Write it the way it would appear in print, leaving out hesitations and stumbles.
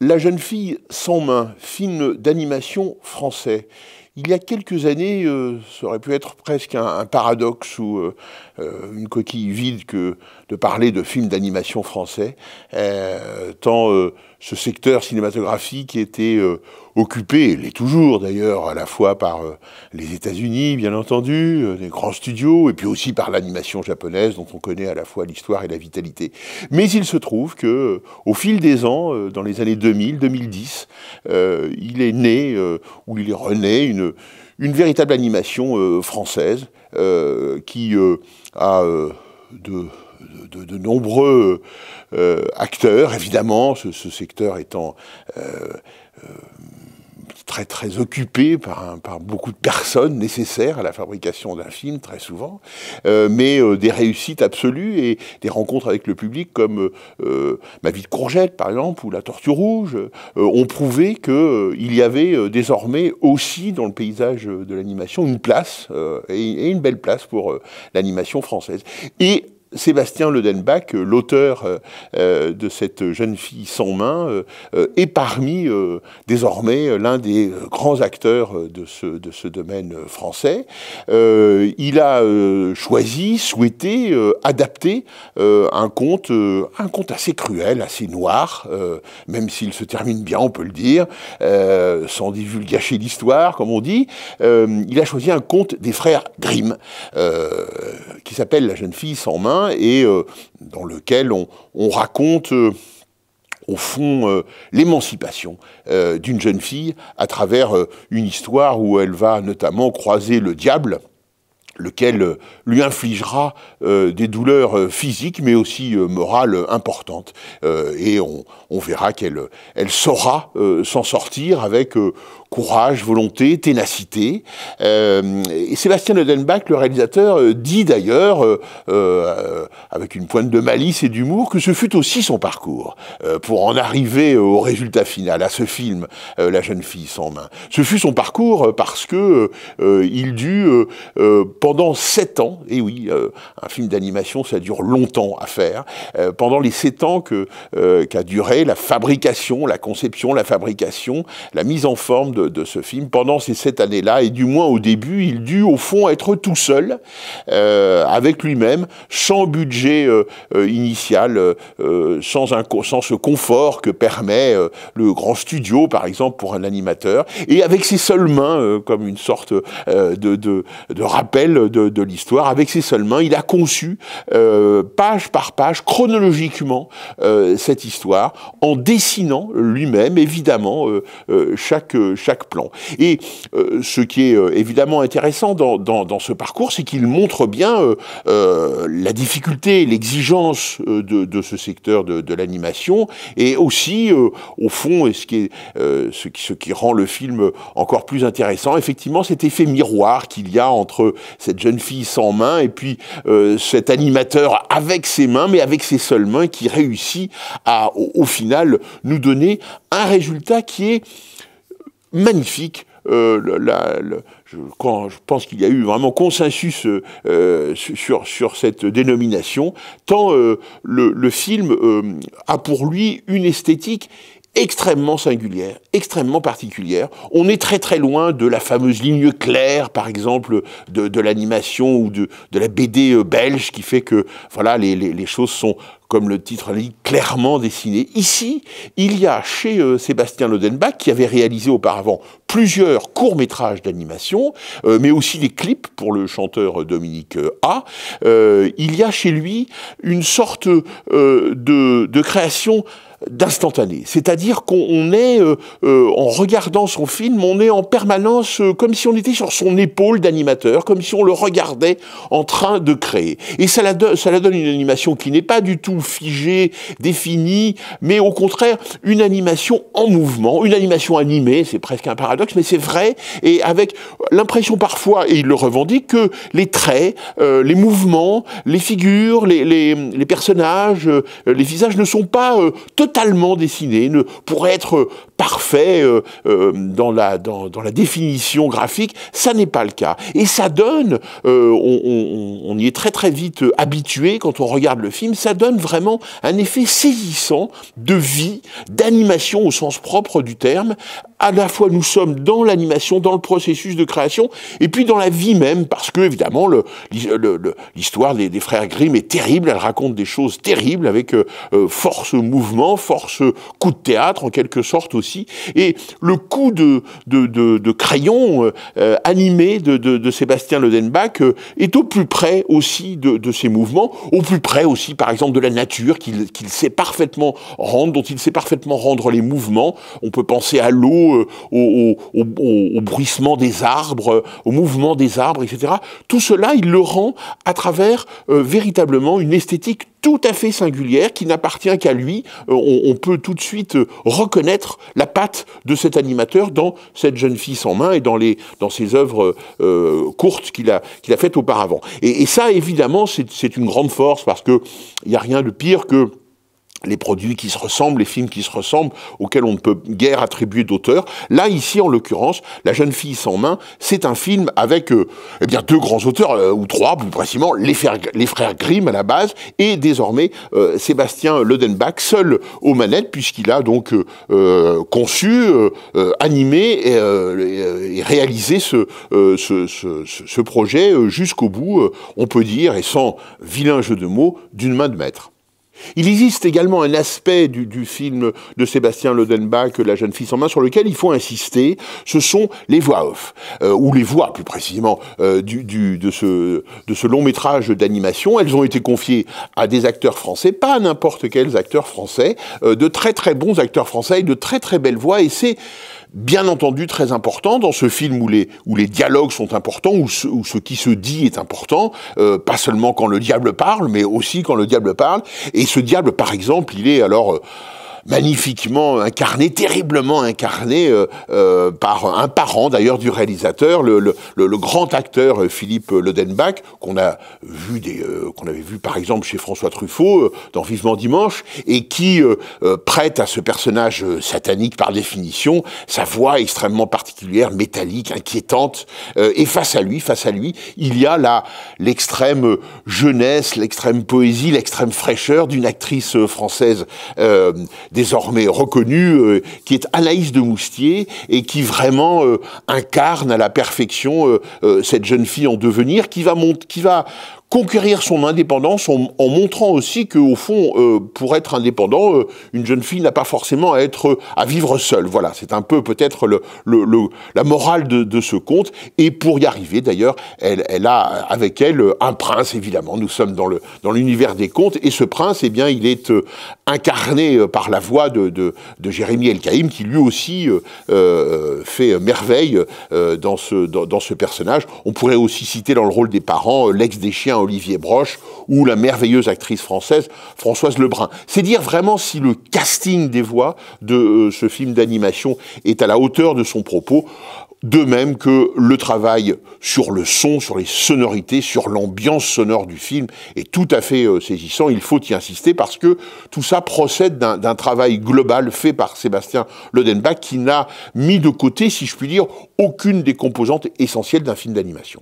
La jeune fille sans main, film d'animation français. Il y a quelques années, ça aurait pu être presque un paradoxe ou une coquille vide que de parler de films d'animation français, tant ce secteur cinématographique était occupé, il l'est toujours d'ailleurs, à la fois par les États-Unis, bien entendu, les grands studios, et puis aussi par l'animation japonaise, dont on connaît à la fois l'histoire et la vitalité. Mais il se trouve que, au fil des ans, dans les années 2000, 2010, il est né, ou il est rené, une véritable animation française qui a de nombreux acteurs, évidemment, ce secteur étant très occupé par beaucoup de personnes nécessaires à la fabrication d'un film, très souvent, mais des réussites absolues et des rencontres avec le public comme Ma vie de courgette, par exemple, ou La tortue rouge, ont prouvé qu'il y avait désormais aussi dans le paysage de l'animation une place, et une belle place pour l'animation française. Et Sébastien Lodenbach, l'auteur de cette jeune fille sans main, est parmi désormais l'un des grands acteurs de ce domaine français. Il a choisi, souhaité adapter un conte assez cruel, assez noir, même s'il se termine bien, on peut le dire, sans divulgacher l'histoire, comme on dit. Il a choisi un conte des frères Grimm, qui s'appelle La jeune fille sans main, et dans lequel on raconte au fond l'émancipation d'une jeune fille à travers une histoire où elle va notamment croiser le diable, lequel lui infligera des douleurs physiques, mais aussi morales importantes. Et on verra qu'elle saura s'en sortir avec courage, volonté, ténacité. Et Sébastien Lodenbach, le réalisateur, dit d'ailleurs, avec une pointe de malice et d'humour, que ce fut aussi son parcours, pour en arriver au résultat final, à ce film, La jeune fille sans main. Ce fut son parcours parce que il dut, pendant 7 ans, et oui, un film d'animation, ça dure longtemps à faire, pendant les 7 ans qu'a duré la fabrication, la conception, la fabrication, la mise en forme de ce film, pendant ces 7 années-là, et du moins au début, il dut au fond être tout seul, avec lui-même, sans budget initial, sans ce confort que permet le grand studio, par exemple, pour un animateur, et avec ses seules mains, comme une sorte de rappel de l'histoire, avec ses seules mains, il a conçu, page par page, chronologiquement, cette histoire, en dessinant lui-même, évidemment, chaque plan. Et ce qui est évidemment intéressant dans ce parcours, c'est qu'il montre bien la difficulté, l'exigence de ce secteur de l'animation, et aussi, au fond, et ce qui rend le film encore plus intéressant, effectivement, cet effet miroir qu'il y a entre cette jeune fille sans main et puis cet animateur avec ses mains, mais avec ses seules mains, qui réussit à, au final, nous donner un résultat qui est magnifique. Je pense qu'il y a eu vraiment consensus sur cette dénomination, tant le film a pour lui une esthétique extrêmement singulière, extrêmement particulière. On est très loin de la fameuse ligne claire, par exemple, de l'animation ou de la BD belge, qui fait que voilà, les choses sont, comme le titre l'indique, clairement dessinées. Ici, il y a chez Sébastien Lodenbach, qui avait réalisé auparavant plusieurs courts-métrages d'animation, mais aussi des clips pour le chanteur Dominique A. Il y a chez lui une sorte de création d'instantané. C'est-à-dire qu'on est, en regardant son film, on est en permanence comme si on était sur son épaule d'animateur, comme si on le regardait en train de créer. Et ça donne une animation qui n'est pas du tout figée, définie, mais au contraire, une animation en mouvement, une animation animée, c'est presque un paradoxe, paradoxe, mais c'est vrai, et avec l'impression parfois, et il le revendique, que les traits, les mouvements, les figures, les personnages, les visages ne sont pas totalement dessinés, ne pourraient être parfaits dans la définition graphique. Ça n'est pas le cas. Et ça donne, on y est très très vite habitué quand on regarde le film, ça donne vraiment un effet saisissant de vie, d'animation au sens propre du terme. À la fois nous sommes dans l'animation, dans le processus de création, et puis dans la vie même, parce que évidemment l'histoire des frères Grimm est terrible, elle raconte des choses terribles avec force mouvement, force coup de théâtre en quelque sorte aussi, et le coup de crayon animé de Sébastien Lodenbach est au plus près aussi de ces mouvements, au plus près aussi par exemple de la nature qu'il sait parfaitement rendre, dont il sait parfaitement rendre les mouvements. On peut penser à l'eau, au bruissement des arbres, au mouvement des arbres, etc. Tout cela, il le rend à travers véritablement une esthétique tout à fait singulière qui n'appartient qu'à lui. On peut tout de suite reconnaître la patte de cet animateur dans Cette jeune fille sans main et dans ses œuvres courtes qu'il a faites auparavant. Et ça, évidemment, c'est une grande force parce que il n'y a rien de pire que les produits qui se ressemblent, les films qui se ressemblent, auxquels on ne peut guère attribuer d'auteur. Là, ici, en l'occurrence, La jeune fille sans main, c'est un film avec deux grands auteurs, ou trois, plus précisément, les frères Grimm à la base, et désormais Sébastien Lodenbach, seul aux manettes, puisqu'il a donc conçu, animé et réalisé ce projet jusqu'au bout, on peut dire, et sans vilain jeu de mots, d'une main de maître. Il existe également un aspect du film de Sébastien Lodenbach, La jeune fille sans main, sur lequel il faut insister, ce sont les voix off, ou les voix plus précisément, de ce long métrage d'animation. Elles ont été confiées à des acteurs français, pas à n'importe quels acteurs français, de très très bons acteurs français, et de très très belles voix, et c'est bien entendu très important dans ce film où les dialogues sont importants, où ce qui se dit est important, pas seulement quand le diable parle, mais aussi quand le diable parle. Et ce diable, par exemple, il est alors magnifiquement incarné, terriblement incarné par un parent d'ailleurs du réalisateur, le grand acteur Philippe Lodenbach, qu'on avait vu par exemple chez François Truffaut dans Vivement Dimanche, et qui prête à ce personnage satanique par définition sa voix extrêmement particulière, métallique, inquiétante, et face à lui, il y a l'extrême jeunesse, l'extrême poésie, l'extrême fraîcheur d'une actrice française désormais reconnue, qui est Anaïs de Moustier, et qui vraiment incarne à la perfection cette jeune fille en devenir, qui va conquérir son indépendance en montrant aussi qu'au fond, pour être indépendant, une jeune fille n'a pas forcément à vivre seule. Voilà, c'est un peu peut-être la morale de ce conte. Et pour y arriver, d'ailleurs, elle a avec elle un prince, évidemment. Nous sommes dans l'univers des contes, et ce prince, eh bien, il est incarné par la voix de Jérémy Elkaïm, qui lui aussi fait merveille dans ce personnage. On pourrait aussi citer dans le rôle des parents l'ex des chiens Olivier Broche, ou la merveilleuse actrice française Françoise Lebrun. C'est dire vraiment si le casting des voix de ce film d'animation est à la hauteur de son propos, de même que le travail sur le son, sur les sonorités, sur l'ambiance sonore du film est tout à fait saisissant. Il faut y insister parce que tout ça procède d'un travail global fait par Sébastien Lodenbach, qui n'a mis de côté, si je puis dire, aucune des composantes essentielles d'un film d'animation.